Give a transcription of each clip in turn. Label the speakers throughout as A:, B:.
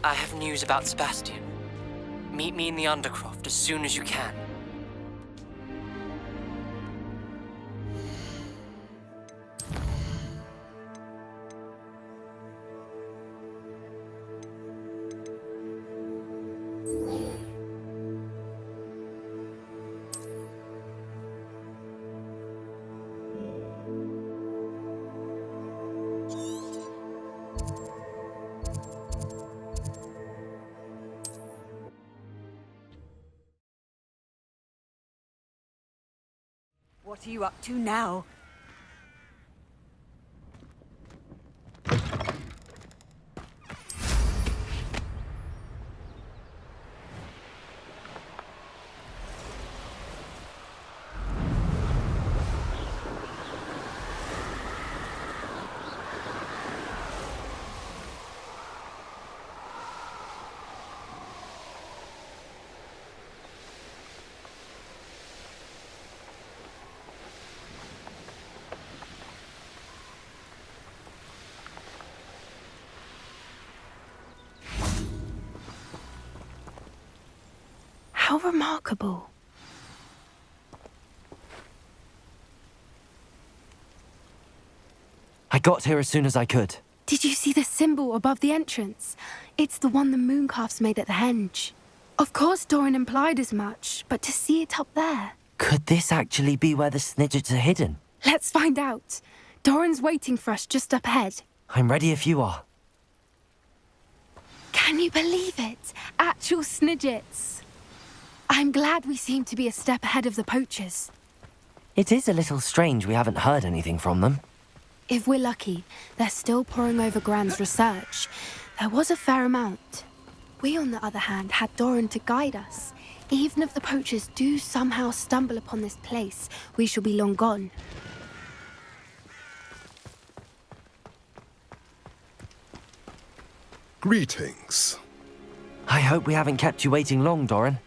A: I have news about Sebastian. Meet me in the Undercroft as soon as you can.
B: What are you up to now?
C: How remarkable.
D: I got here as soon as I could.
C: Did you see the symbol above the entrance? It's the one the Mooncalfs made at the henge. Of course Doran implied as much, but to see it up there...
D: Could this actually be where the Snidgets are hidden?
C: Let's find out. Doran's waiting for us just up ahead.
D: I'm ready if you are.
C: Can you believe it? Actual Snidgets. I'm glad we seem to be a step ahead of the poachers.
D: It is a little strange we haven't heard anything from them.
C: If we're lucky, they're still poring over Gran's research. There was a fair amount. We, on the other hand, had Doran to guide us. Even if the poachers do somehow stumble upon this place, we shall be long gone.
E: Greetings.
D: I hope we haven't kept you waiting long, Doran.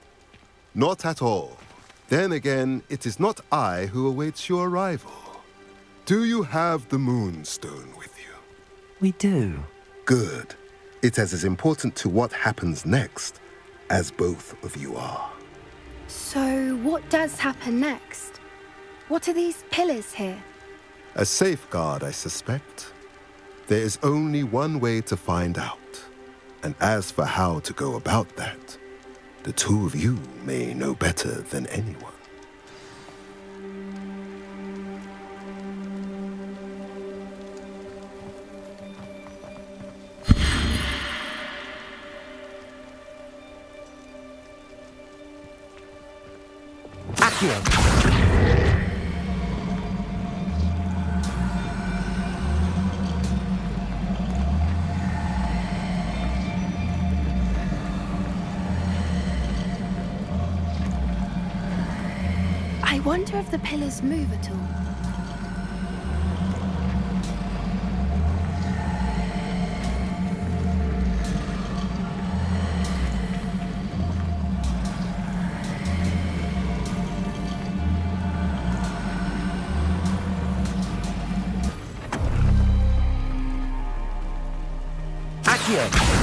E: Not at all. Then again, it is not I who awaits your arrival. Do you have the Moonstone with you?
D: We do.
E: Good. It is as important to what happens next as both of you are.
C: So, what does happen next? What are these pillars here?
E: A safeguard, I suspect. There is only one way to find out. And as for how to go about that, the two of you may know better than anyone.
D: Accio!
C: I wonder if the pillars move at all.
D: Accio!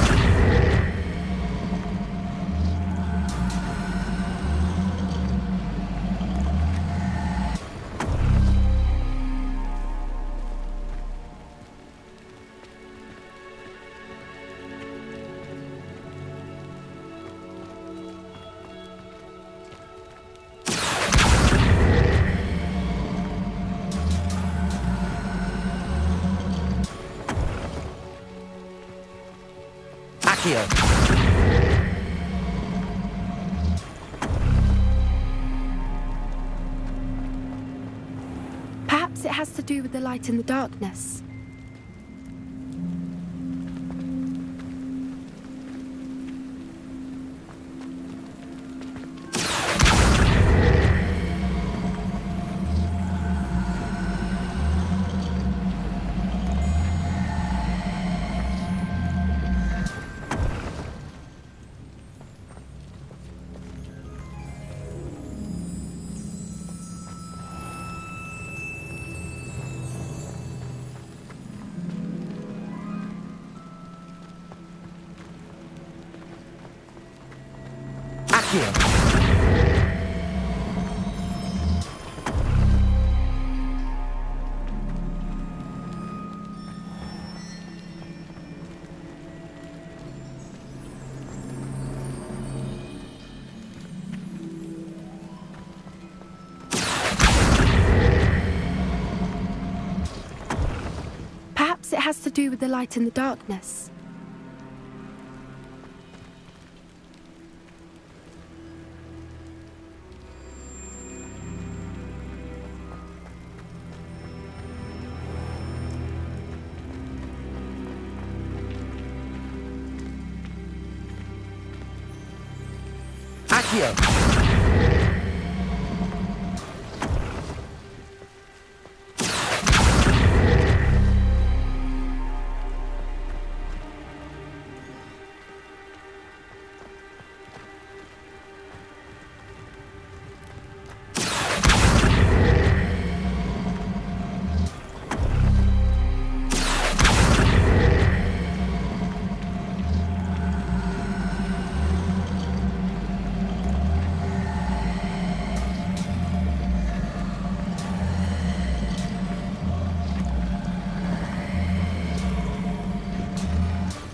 C: Perhaps it has to do with the light in the darkness.
D: Accio!
C: Perhaps it has to do with the light in the darkness.
D: Accio!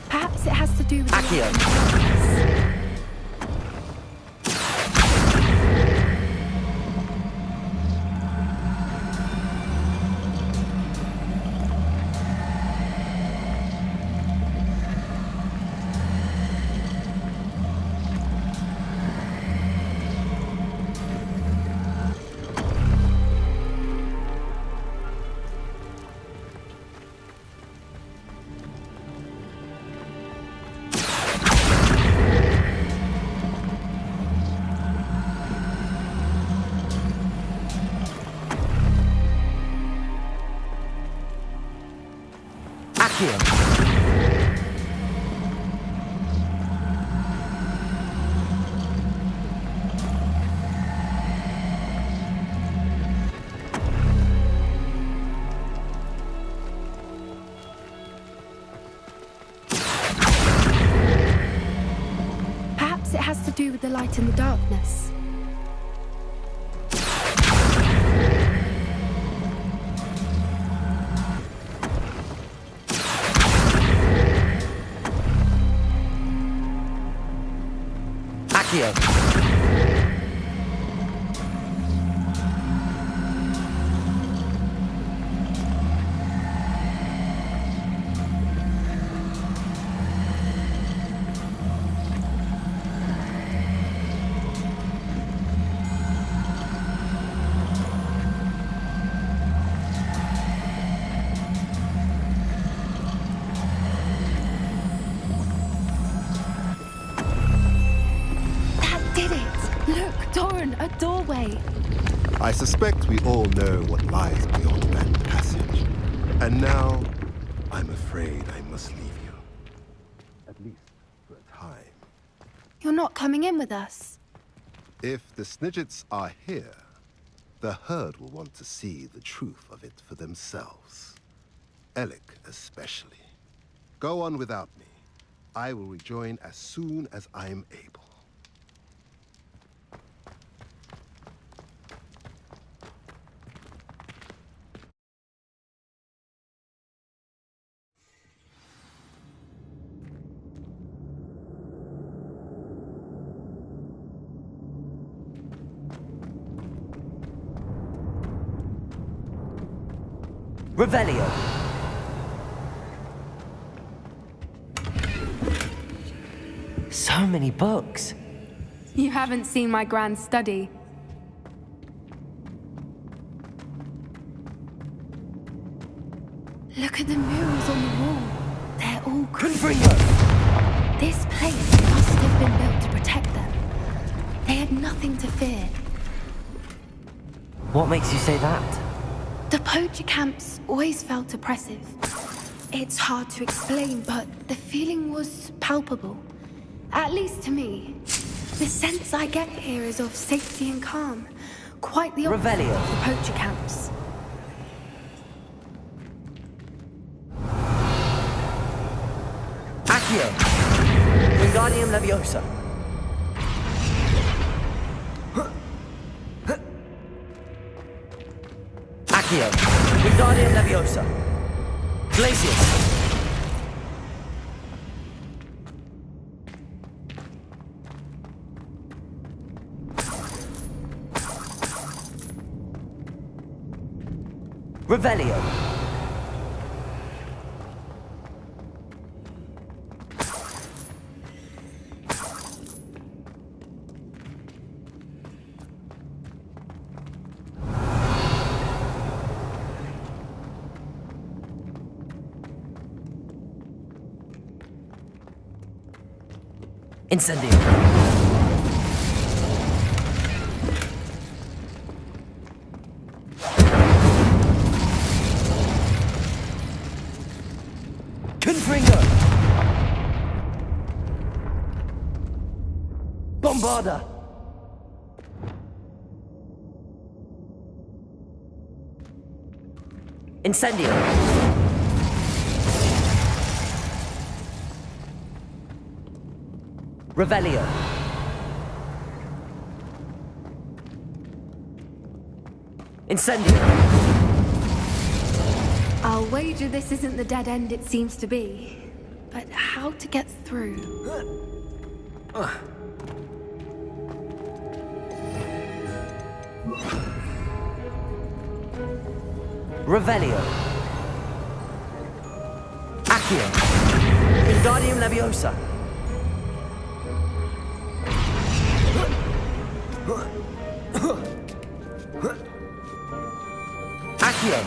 C: Perhaps it has to do with the light
D: Accio!
C: in the darkness.
D: Accio!
C: Perhaps it has to do with the light in the darkness.
D: Accio!
C: Did it! Look, Doran, a doorway.
E: I suspect we all know what lies beyond that passage. And now, I'm afraid I must leave you. At least for a time.
C: You're not coming in with us.
E: If the Snidgets are here, the herd will want to see the truth of it for themselves. Alec especially. Go on without me. I will rejoin as soon as I'm able.
D: Revelio! So many books.
C: You haven't seen my grand study. Look at the murals on the wall. They're all
D: Gryffindor!
C: This place must have been built to protect them. They had nothing to fear.
D: What makes you say that?
C: The poacher camps always felt oppressive. It's hard to explain, but the feeling was palpable. At least to me. The sense I get here is of safety and calm. Quite the opposite
D: Revelio.
C: of the poacher camps.
D: Accio! Wingardium Leviosa! Accio. Wingardium Leviosa. Glacius. Revelio. Incendio. Confringo. Bombarda. Incendio. Revelio. Incendio.
C: I'll wager this isn't the dead end it seems to be. But how to get through?
D: Revelio. Accio. Wingardium Leviosa. Accio.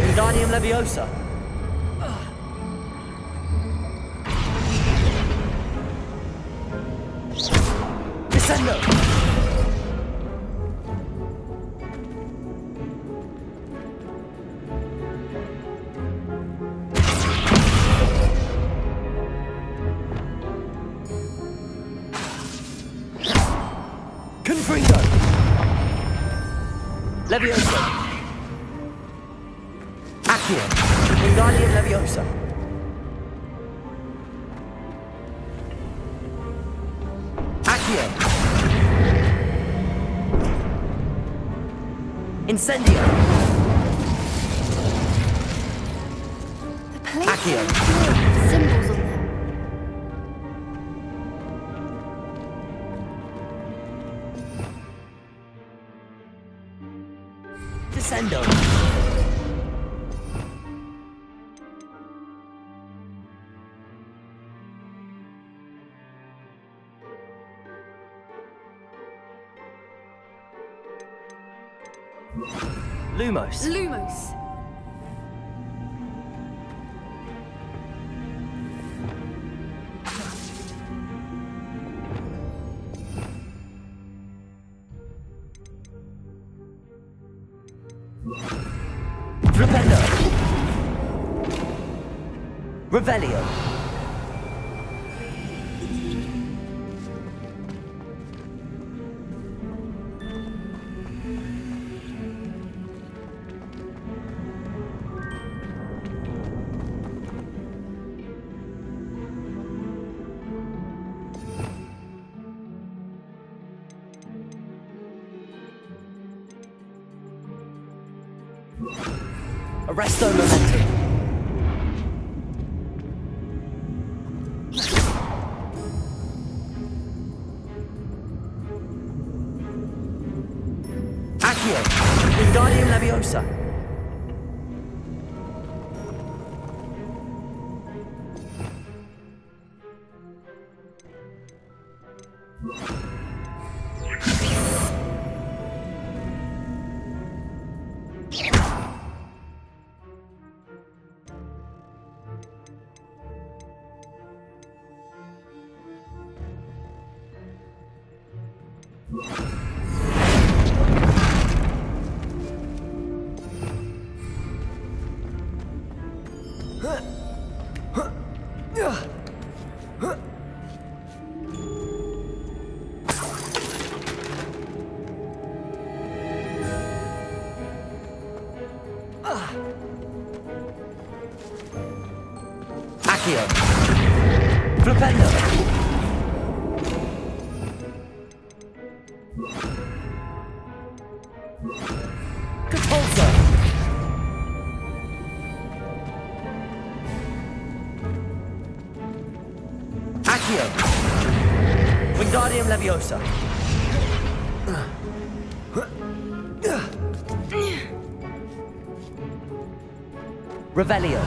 D: Wingardium Leviosa. Descendo. Confringo. Leviosa. Accio. Wingardium Leviosa. Accio. Incendio.
C: The plates
D: Accio.
C: have symbols on them.
D: Descendo. Lumos.
C: Lumos.
D: Flipendo. Revelio. Arresto Momentum. Accio. Wingardium Leviosa. Accio. Flipendo. Capulso. Accio! Wingardium Leviosa! Revelio!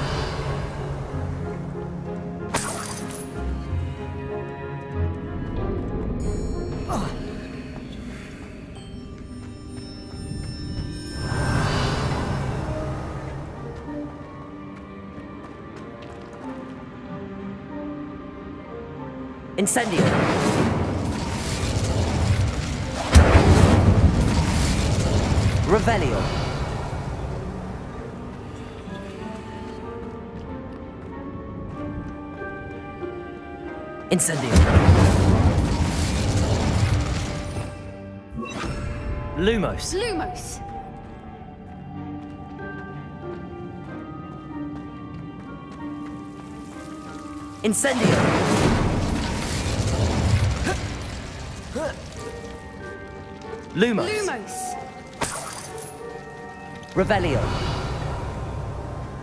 D: Incendio! Revelio! Incendio! Lumos!
C: Lumos!
D: Incendio! Lumos!
C: Lumos!
D: Revelio!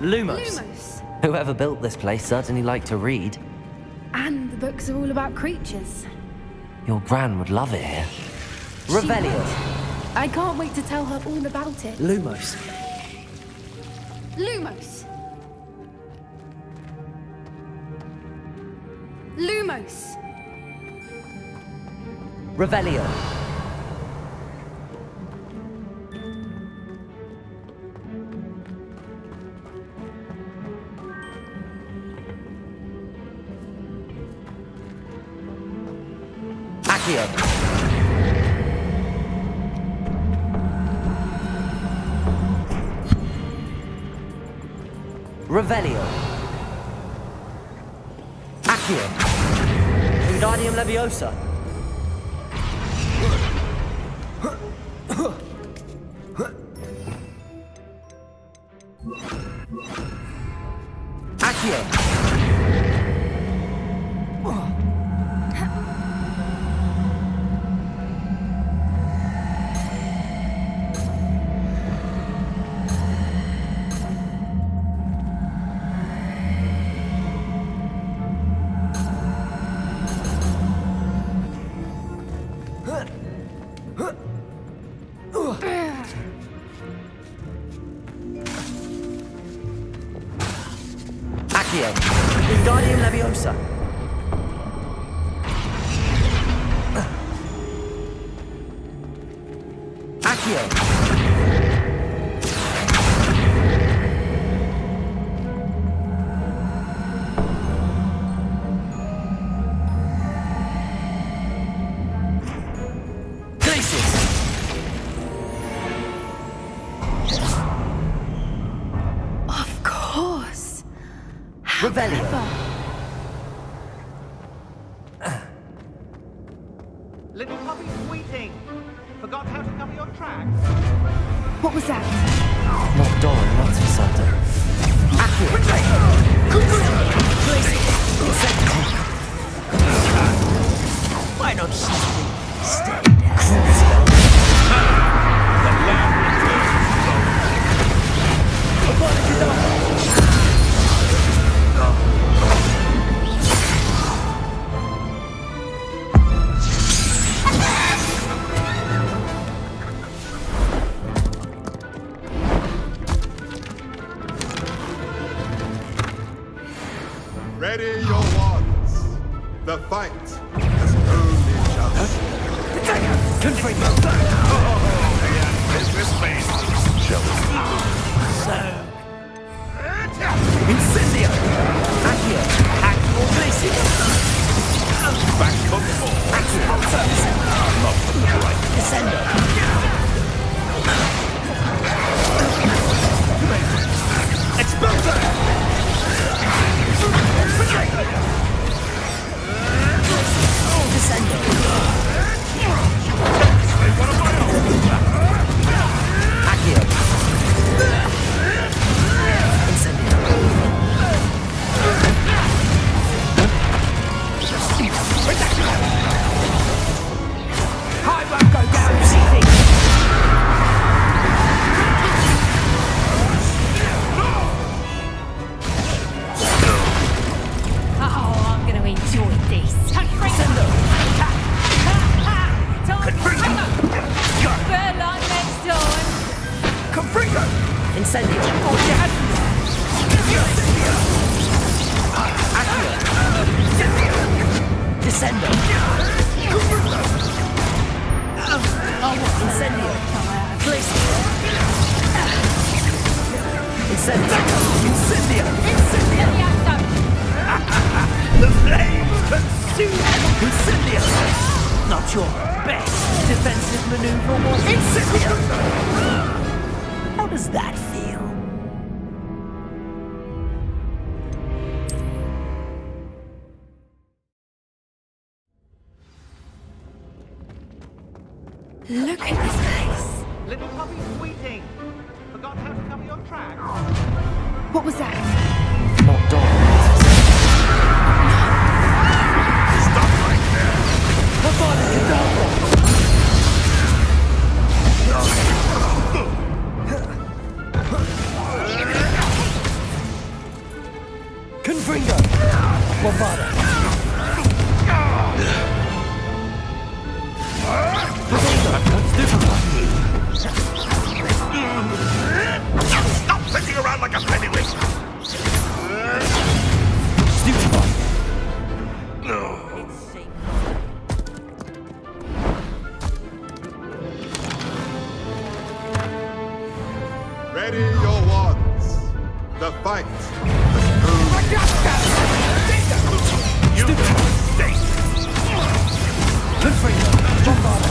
D: Lumos!
C: Lumos!
D: Whoever built this place certainly liked to read.
C: And the books are all about creatures.
D: Your gran would love it here.
C: She
D: Revelio!
C: would. I can't wait to tell her all about it.
D: Lumos!
C: Lumos! Lumos!
D: Revelio! Accio! Revelio! Accio! Wingardium Leviosa! Accio! Accio! Wingardium Leviosa! Accio! Glacius!
C: Of course. How
D: Revelio.
C: clever.
F: Little puppy squeating. Forgot how to cover your tracks.
C: What was that?
D: Not Doran, that's for certain. Accio!
F: Why not stay
E: Ready your wands. The fight has only just.
D: Incendio! Accio! Accio! Glacius!
G: Back on the ball. Love for the bright.
D: Descendo!
B: Oh, I'm going to enjoy this.
D: Descendo! Incendio! Glacial! Incendio! Incendio! The flames consume! Incendio! Not your best defensive maneuver, was it? Incendio! How does that feel?
C: Look at this place.
F: Little puppy sweeting. Forgot how to cover your tracks?
C: What was that?
D: Not Dawn.
G: Stop right there!
D: Confringo! Bombarda!
G: Stop sitting around like a pennywig!
D: Stupefy!
E: Ready your wands. The fight.
G: You stink!
D: Confringo! Bombarda!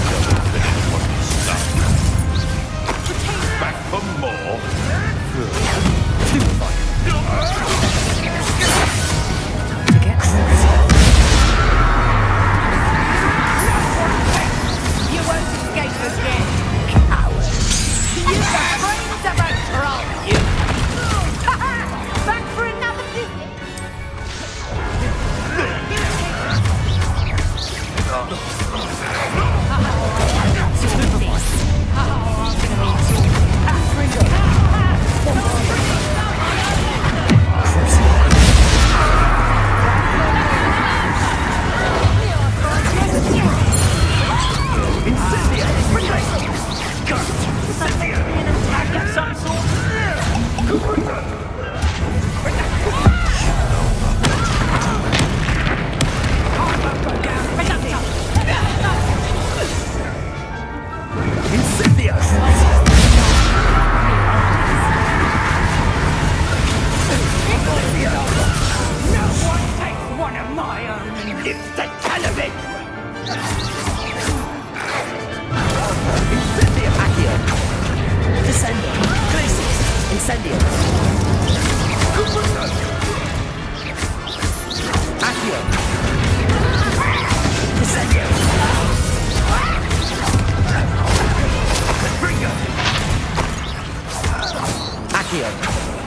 G: Back for more?
D: Stupefy!
B: You won't escape again, coward. Use the brains of a troll, you. Back for another visit.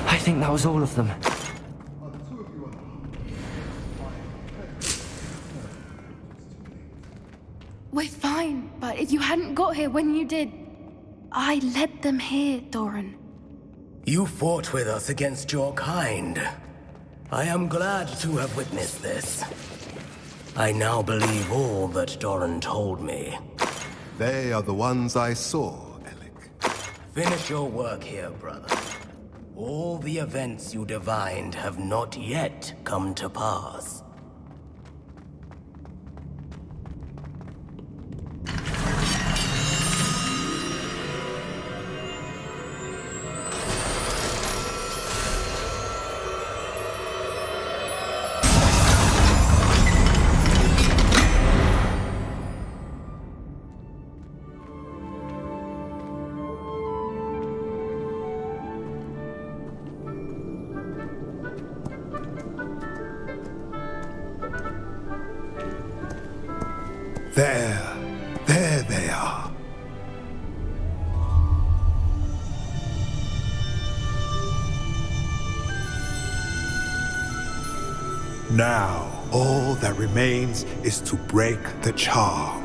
D: I think that was all of them.
C: We're fine, but if you hadn't got here when you did, I led them here, Doran.
H: You fought with us against your kind. I am glad to have witnessed this. I now believe all that Doran told me.
E: They are the ones I saw, Alec.
H: Finish your work here, brother. All the events you divined have not yet come to pass.
E: There they are. Now, all that remains is to break the charm.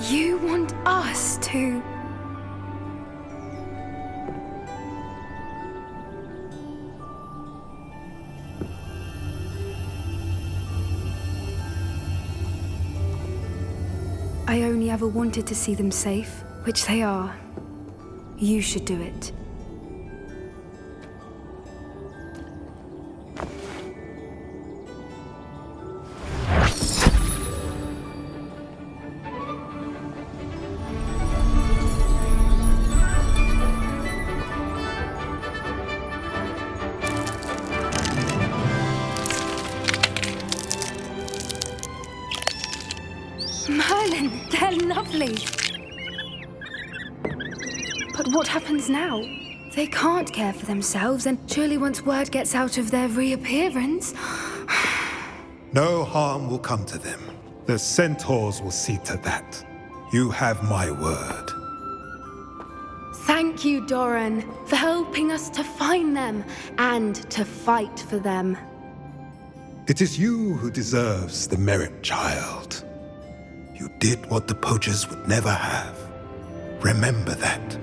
C: You want us to... I only ever wanted to see them safe, which they are. You should do it. Merlin, they're lovely. But what happens now? They can't care for themselves, and surely once word gets out of their reappearance...
I: No harm will come to them. The centaurs will see to that. You have my word.
C: Thank you, Doran, for helping us to find them and to fight for them.
I: It is you who deserves the merit, child. You did what the poachers would never have. Remember that.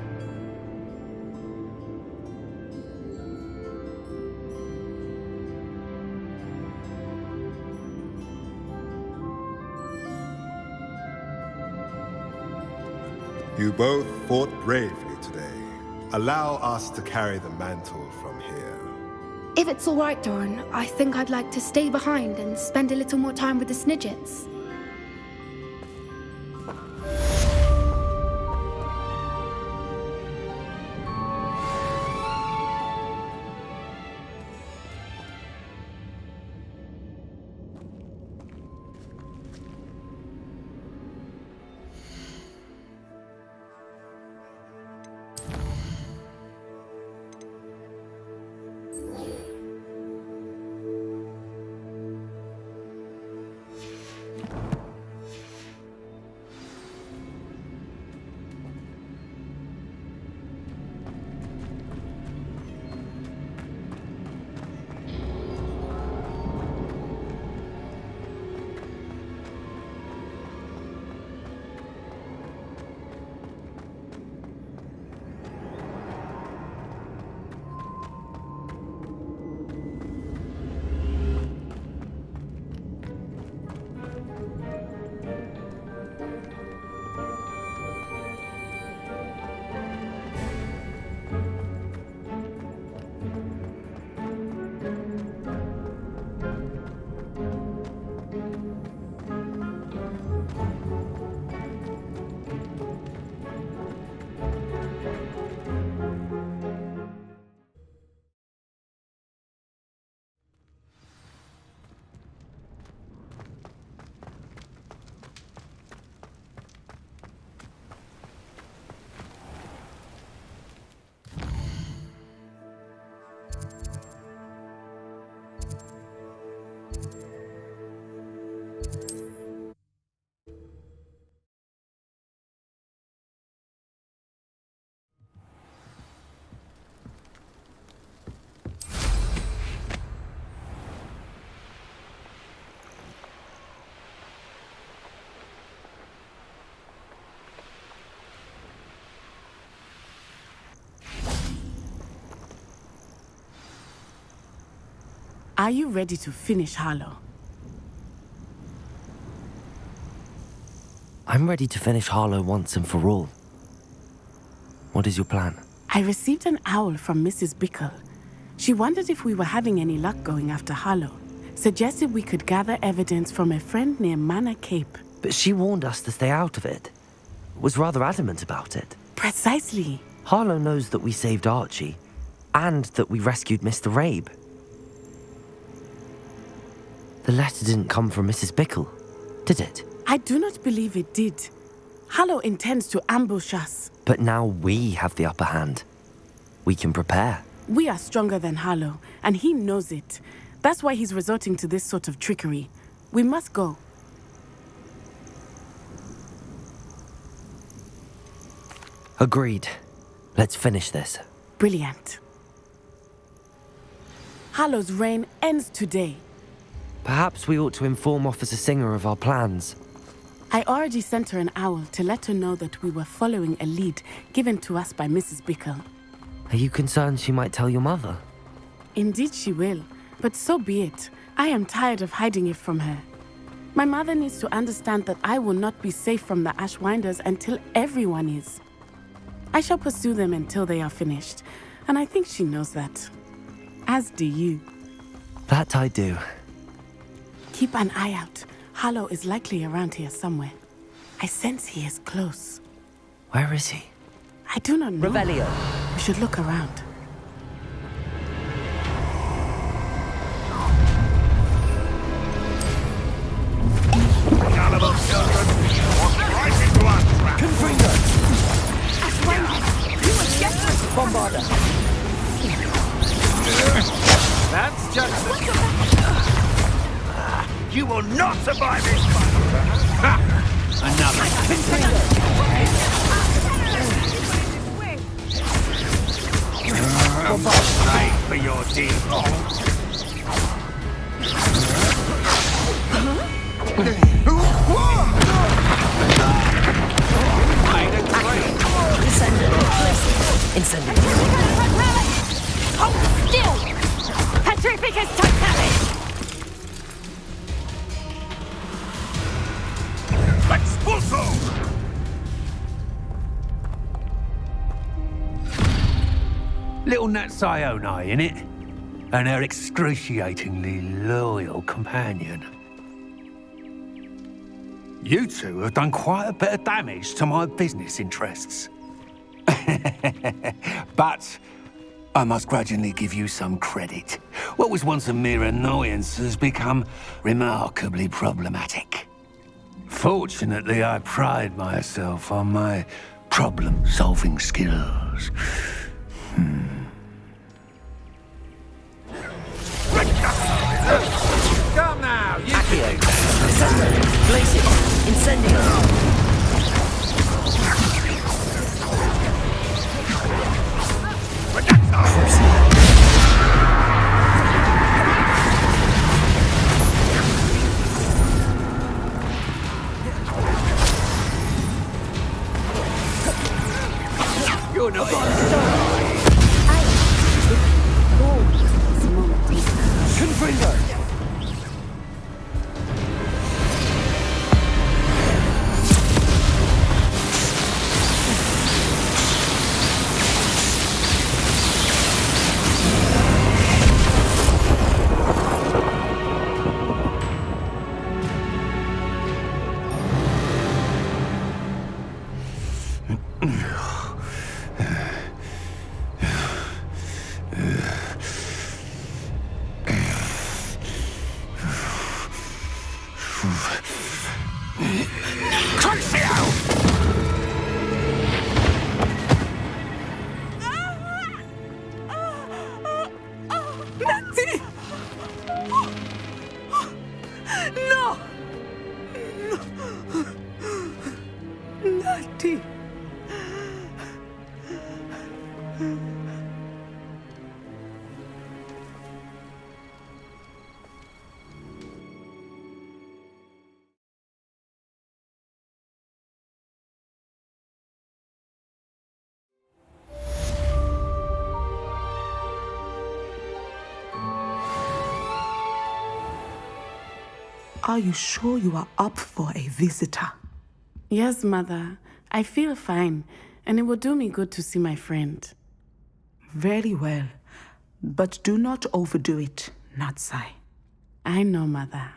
E: You both fought bravely today. Allow us to carry the mantle from here.
C: If it's all right, Doran, I think I'd like to stay behind and spend a little more time with the Snidgets.
J: Are you ready to finish Harlow?
D: I'm ready to finish Harlow once and for all. What is your plan?
J: I received an owl from Mrs. Bickle. She wondered if we were having any luck going after Harlow. Suggested we could gather evidence from a friend near Manor Cape.
D: But she warned us to stay out of it. Was rather adamant about it.
J: Precisely.
D: Harlow knows that we saved Archie, and that we rescued Mr. Rabe. The letter didn't come from Mrs. Bickle, did it?
J: I do not believe it did. Harlow intends to ambush us.
D: But now we have the upper hand. We can prepare.
J: We are stronger than Harlow, and he knows it. That's why he's resorting to this sort of trickery. We must go.
D: Agreed. Let's finish this.
J: Brilliant. Harlow's reign ends today.
D: Perhaps we ought to inform Officer Singer of our plans.
J: I already sent her an owl to let her know that we were following a lead given to us by Mrs. Bickle.
D: Are you concerned she might tell your mother?
J: Indeed she will, but so be it. I am tired of hiding it from her. My mother needs to understand that I will not be safe from the Ashwinders until everyone is. I shall pursue them until they are finished, and I think she knows that. As do you.
D: That I do.
J: Keep an eye out. Harlow is likely around here somewhere. I sense he is close.
D: Where is he?
J: I do not know.
D: Revelio.
J: We should look around.
G: Cannibal children!
B: bother.
G: That's just... You will not survive this fight! Another. Pay for your deed.
B: Incendiary. Hold still! Petrificus totalis!
G: Expulso! Little Nat Sione, innit? And her excruciatingly loyal companion. You two have done quite a bit of damage to my business interests. But I must grudgingly give you some credit. What was once a mere annoyance has become remarkably problematic. Fortunately, I pride myself on my problem-solving skills. Come now, you can...
B: Place it. Incendiary.
G: You're not...
B: Gryffindor.
K: Are you sure you are up for a visitor?
J: Yes, Mother. I feel fine, and it will do me good to see my friend.
K: Very well. But do not overdo it, Natsai.
J: I know, Mother.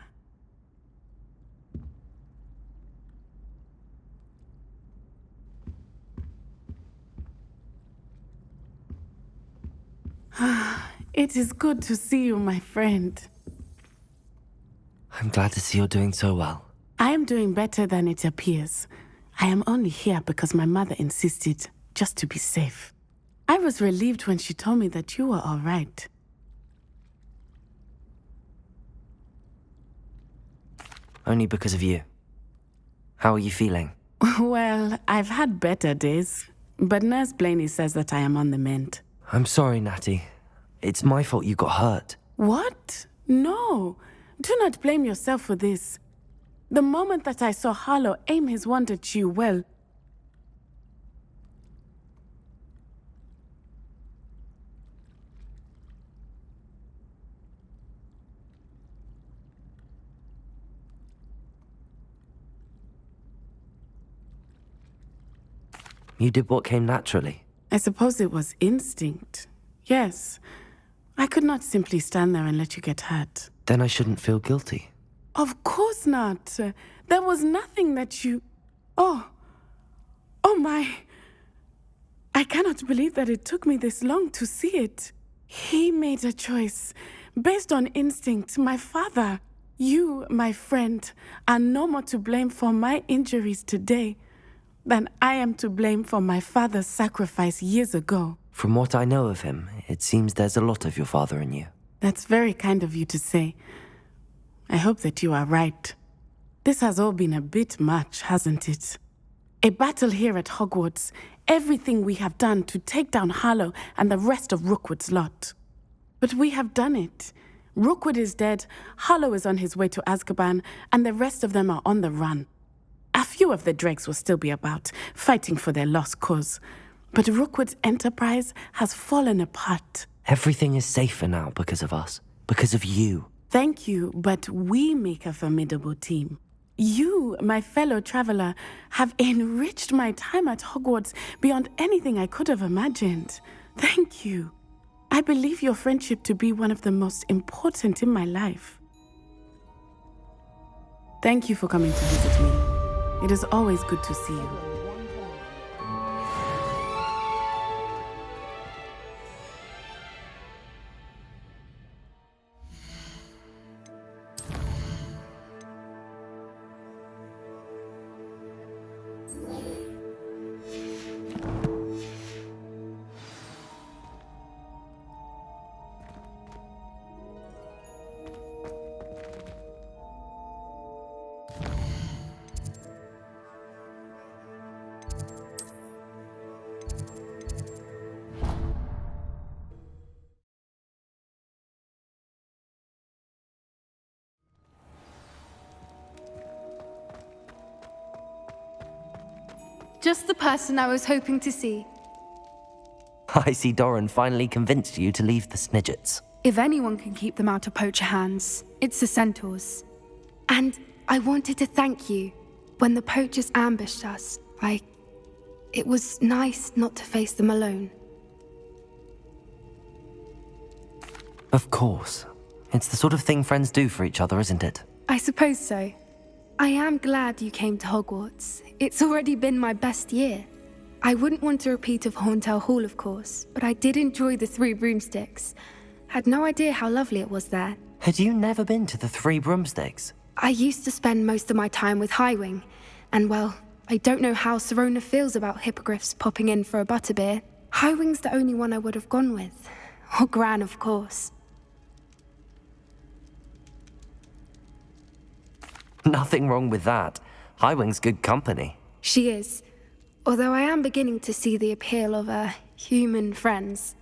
J: It is good to see you, my friend.
D: I'm glad to see you're doing so well.
J: I am doing better than it appears. I am only here because my mother insisted, just to be safe. I was relieved when she told me that you were all right.
D: Only because of you. How are you feeling?
J: Well, I've had better days, but Nurse Blaney says that I am on the mend.
D: I'm sorry, Natty. It's my fault you got hurt.
J: What? No. Do not blame yourself for this. The moment that I saw Harlow aim his wand at you, well...
D: You did what came naturally.
J: I suppose it was instinct. Yes. I could not simply stand there and let you get hurt.
D: Then I shouldn't feel guilty.
J: Of course not. There was nothing that you... Oh my... I cannot believe that it took me this long to see it. He made a choice based on instinct. My father, you, my friend, are no more to blame for my injuries today. then I am to blame for my father's sacrifice years ago.
D: From what I know of him, it seems there's a lot of your father in you.
J: That's very kind of you to say. I hope that you are right. This has all been a bit much, hasn't it? A battle here at Hogwarts, everything we have done to take down Harlow and the rest of Rookwood's lot. But we have done it. Rookwood is dead, Harlow is on his way to Azkaban, and the rest of them are on the run. A few of the dregs will still be about, fighting for their lost cause. But Rookwood's enterprise has fallen apart.
D: Everything is safer now because of us. Because of you.
J: Thank you, but we make a formidable team. You, my fellow traveler, have enriched my time at Hogwarts beyond anything I could have imagined. Thank you. I believe your friendship to be one of the most important in my life. Thank you for coming to visit me. It is always good to see you.
C: Just the person I was hoping to see.
D: I see Doran finally convinced you to leave the Snidgets.
C: If anyone can keep them out of poacher hands, it's the centaurs. And I wanted to thank you. When the poachers ambushed us, it was nice not to face them alone.
D: Of course. It's the sort of thing friends do for each other, isn't it?
C: I suppose so. I am glad you came to Hogwarts. It's already been my best year. I wouldn't want a repeat of Horntail Hall, of course, but I did enjoy the Three Broomsticks. Had no idea how lovely it was there.
D: Had you never been to the Three Broomsticks?
C: I used to spend most of my time with Highwing, and well, I don't know how Serona feels about hippogriffs popping in for a butterbeer. Highwing's the only one I would have gone with. Or Gran, of course.
D: Nothing wrong with that. Highwing's good company.
C: She is. Although I am beginning to see the appeal of human friends.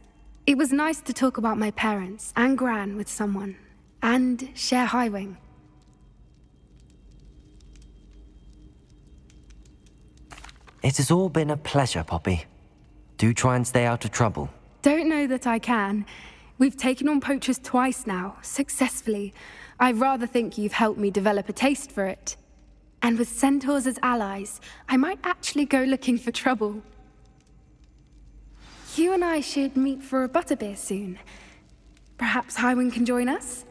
C: It was nice to talk about my parents and Gran with someone. And share Highwing.
D: It has all been a pleasure, Poppy. Do try and stay out of trouble.
C: Don't know that I can. We've taken on poachers twice now, successfully. I rather think you've helped me develop a taste for it. And with centaurs as allies, I might actually go looking for trouble. You and I should meet for a butterbeer soon. Perhaps Highwing can join us?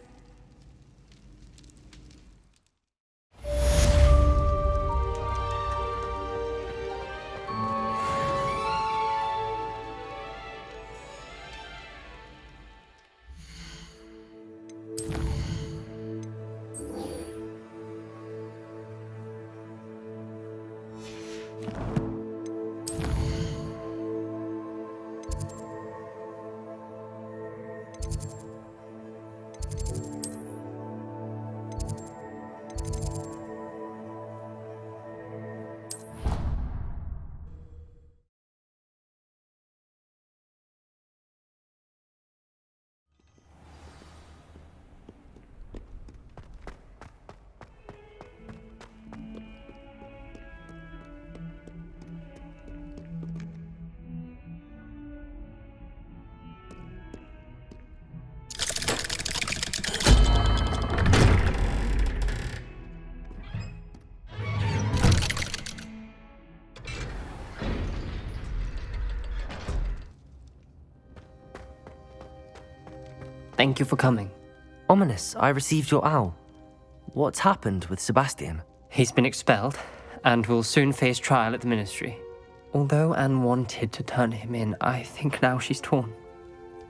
A: Thank you for coming.
D: Ominous, I received your owl. What's happened with Sebastian?
A: He's been expelled, and will soon face trial at the Ministry. Although Anne wanted to turn him in, I think now she's torn.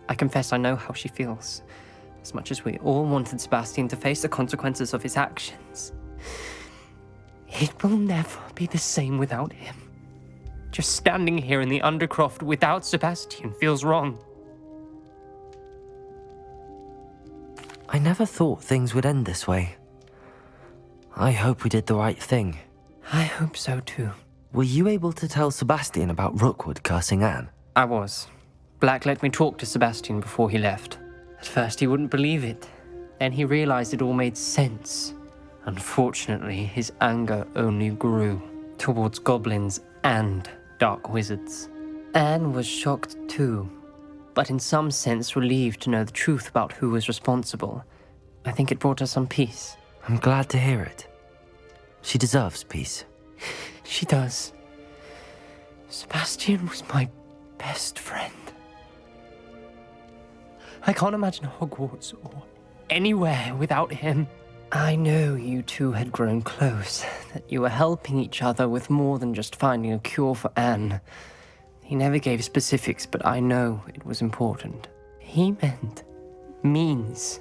A: I confess I know how she feels. As much as we all wanted Sebastian to face the consequences of his actions. It will never be the same without him. Just standing here in the Undercroft without Sebastian feels wrong.
D: I never thought things would end this way. I hope we did the right thing.
A: I hope so too.
D: Were you able to tell Sebastian about Rookwood cursing Anne?
A: I was. Black let me talk to Sebastian before he left. At first he wouldn't believe it. Then he realized it all made sense. Unfortunately, his anger only grew towards goblins and dark wizards. Anne was shocked too, but in some sense relieved to know the truth about who was responsible. I think it brought her some peace.
D: I'm glad to hear it. She deserves peace.
A: She does. Sebastian was my best friend. I can't imagine Hogwarts or anywhere without him. I know you two had grown close, that you were helping each other with more than just finding a cure for Anne. He never gave specifics, but I know it was important. He means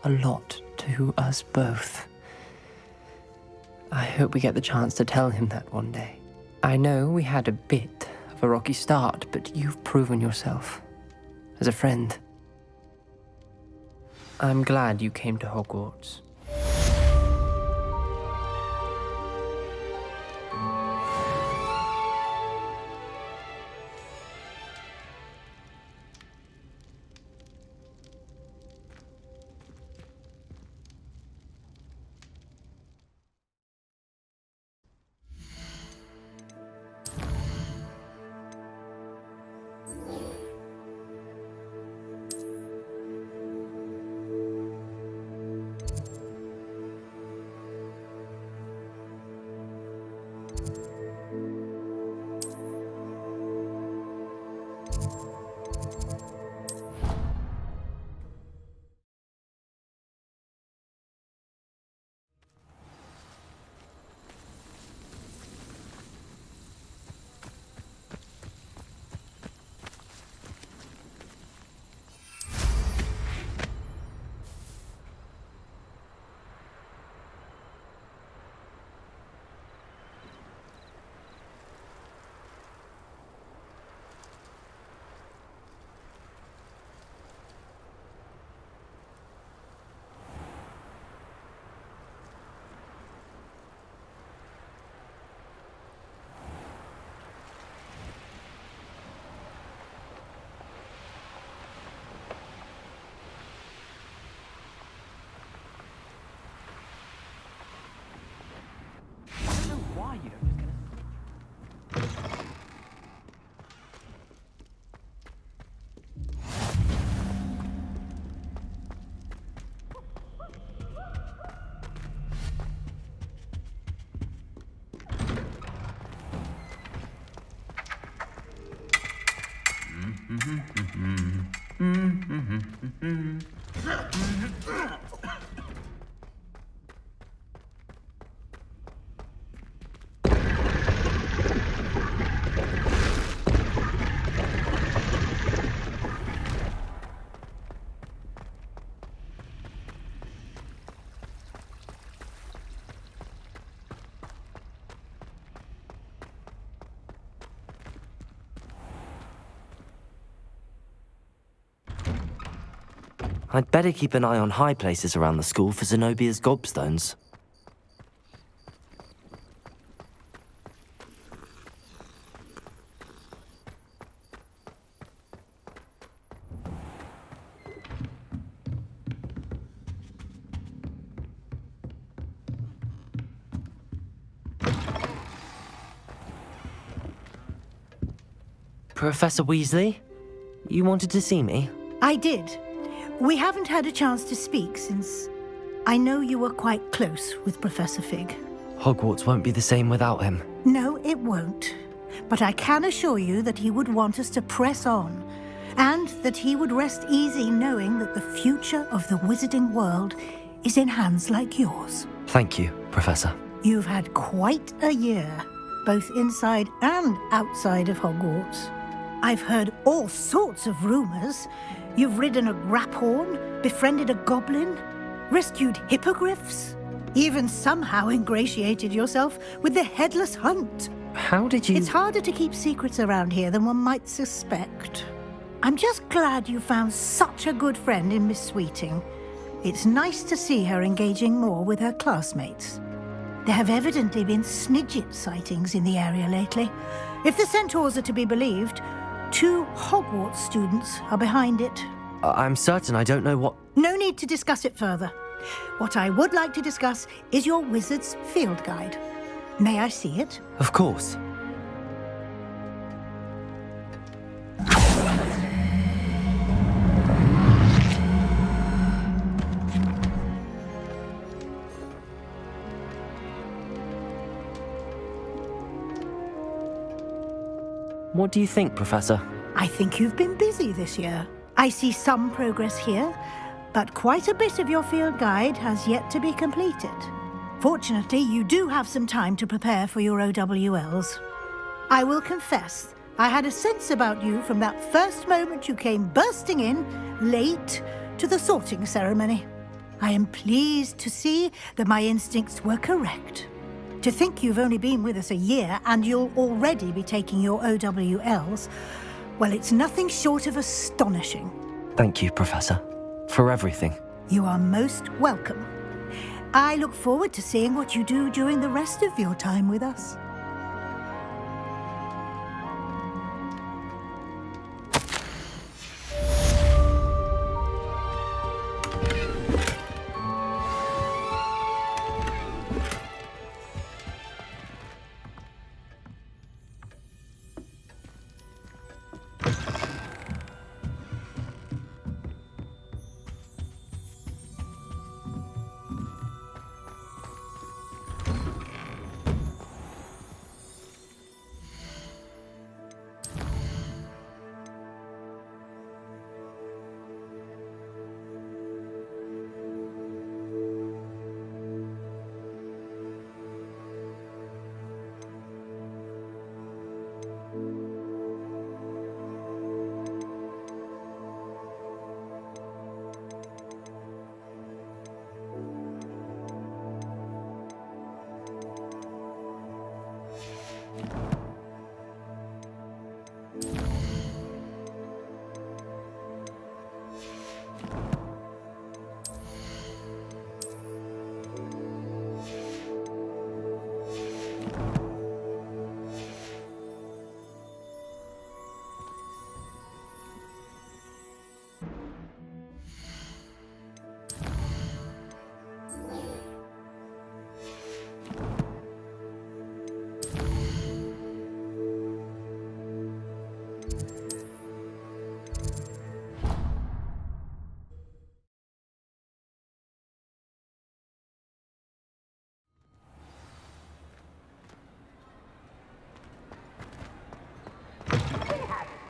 A: a lot to us both. I hope we get the chance to tell him that one day. I know we had a bit of a rocky start, but you've proven yourself as a friend. I'm glad you came to Hogwarts.
D: I'd better keep an eye on high places around the school for Zenobia's gobstones. Professor Weasley, you wanted to see me?
L: I did. We haven't had a chance to speak since I know you were quite close with Professor Fig.
D: Hogwarts won't be the same without him.
L: No, it won't. But I can assure you that he would want us to press on, and that he would rest easy knowing that the future of the wizarding world is in hands like yours.
D: Thank you, Professor.
L: You've had quite a year, both inside and outside of Hogwarts. I've heard all sorts of rumors. You've ridden a graphorn, befriended a goblin, rescued hippogriffs, even somehow ingratiated yourself with the Headless Hunt.
D: how did you...
L: It's harder to keep secrets around here than one might suspect. I'm just glad you found such a good friend in Miss Sweeting. It's nice to see her engaging more with her classmates. There have evidently been Snidget sightings in the area lately. If the centaurs are to be believed, 2 Hogwarts students are behind it.
D: I'm certain I don't know what...
L: No need to discuss it further. What I would like to discuss is your wizard's field guide. May I see it?
D: Of course. What do you think, Professor?
L: I think you've been busy this year. I see some progress here, but quite a bit of your field guide has yet to be completed. Fortunately, you do have some time to prepare for your OWLs. I will confess, I had a sense about you from that first moment you came bursting in, late, to the sorting ceremony. I am pleased to see that my instincts were correct. To think you've only been with us a year and you'll already be taking your OWLs, well, it's nothing short of astonishing.
D: Thank you, Professor, for everything.
L: You are most welcome. I look forward to seeing what you do during the rest of your time with us.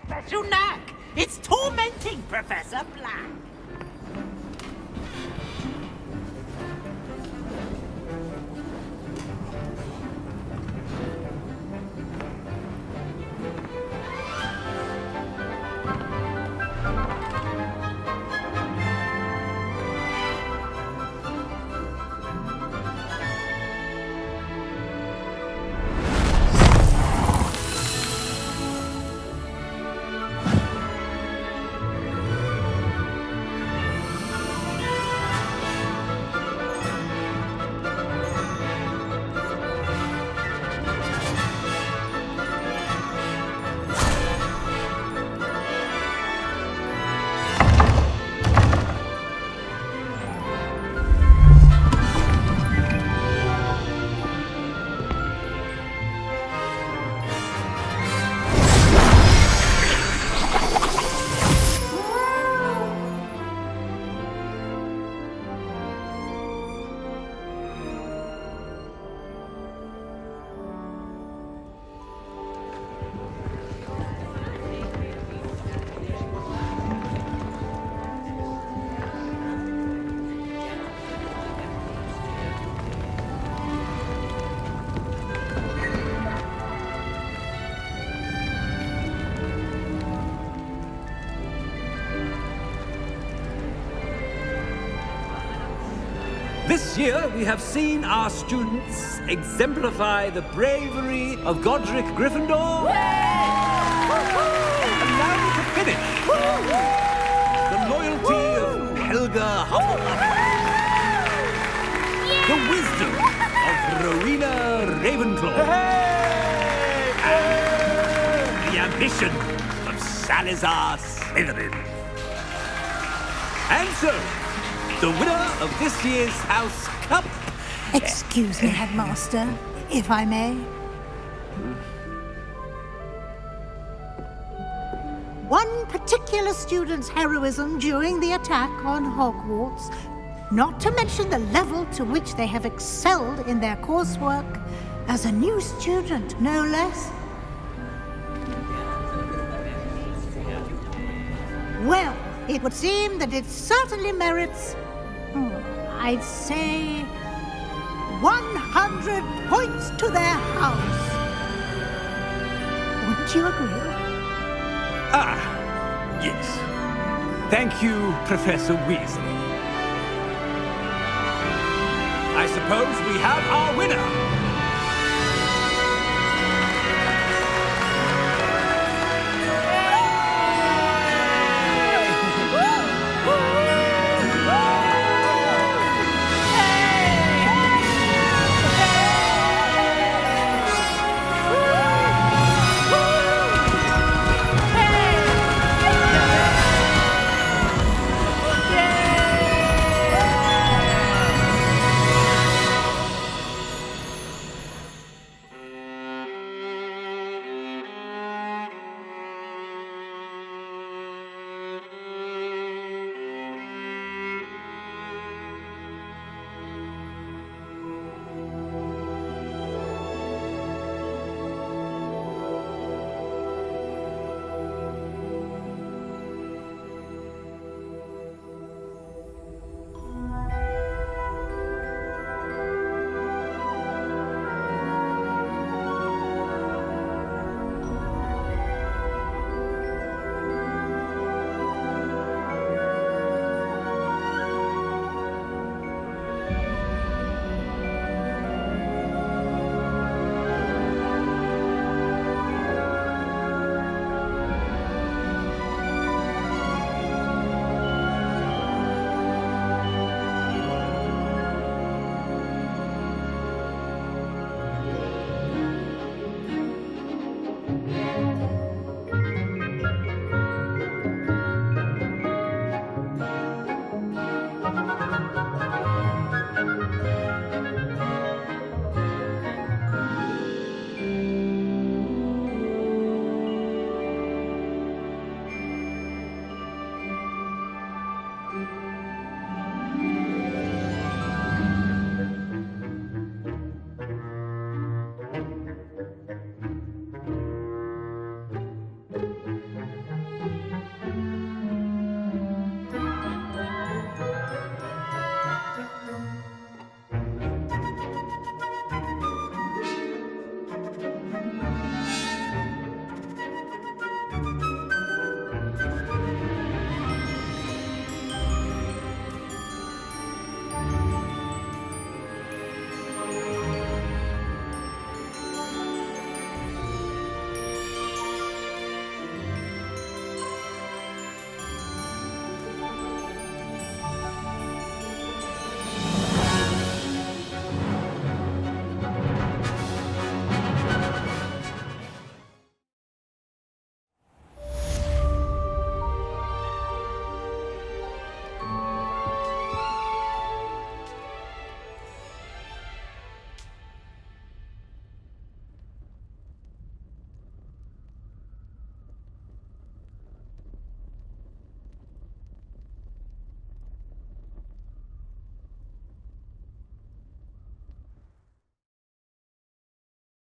B: Special knack! It's tormenting Professor Black!
M: This year, we have seen our students exemplify the bravery of Godric Gryffindor. Allow me to finish. The loyalty of Helga Hufflepuff. The wisdom of Rowena Ravenclaw. And the ambition of Salazar Slytherin. And so, the winner of this year's House Cup...
L: Excuse me, Headmaster, if I may. One particular student's heroism during the attack on Hogwarts, not to mention the level to which they have excelled in their coursework, as a new student, no less. Well, it would seem that it certainly merits, I'd say, 100 points to their house. Wouldn't you agree?
M: Ah, yes. Thank you, Professor Weasley. I suppose we have our winner!